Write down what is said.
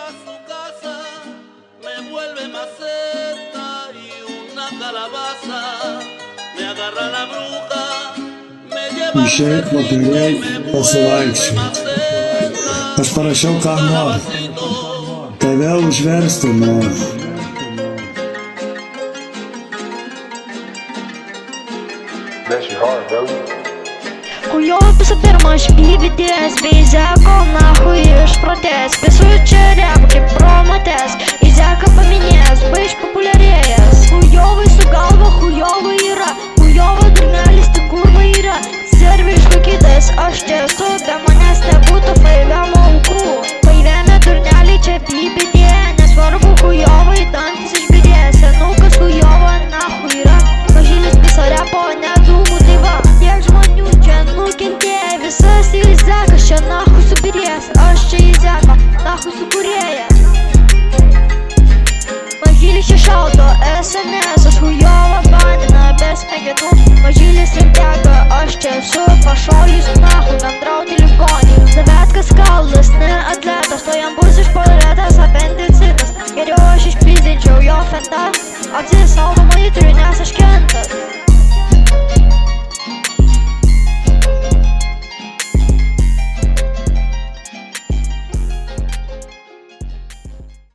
a su casa, me vuelve maceta y una calabaza, me agarra la bruja, me lleva al cerrito y me vuelve maceta. Aš parašiau, ką noriu. Tave užversti noriu. That shit hard, bro. Хуёво по супермощь, BBDS, Безяко, нахуй шпротез. Писают черепки, промотез, Изяка поменяс, быш популярес. Хуёвый сугалва, хуёвый ира, хуёво дурнялись, ты курва ира. Сервиш kokybės, aš tiesų, be manęs nebūtų faivemo aukų. Faiveme durnelį čia BBD, nesvarbu huijovai, dantis išbėdės. Senukas hujovo, nahui yra, mažylis piso repo, nedūmų, tai va. Tiek žmonių čia nukentėjo, visas Izakas čia nahui subirės. Aš čia Izaka, nahui sukūrėjas. Mažylis čia šaudo, SNS.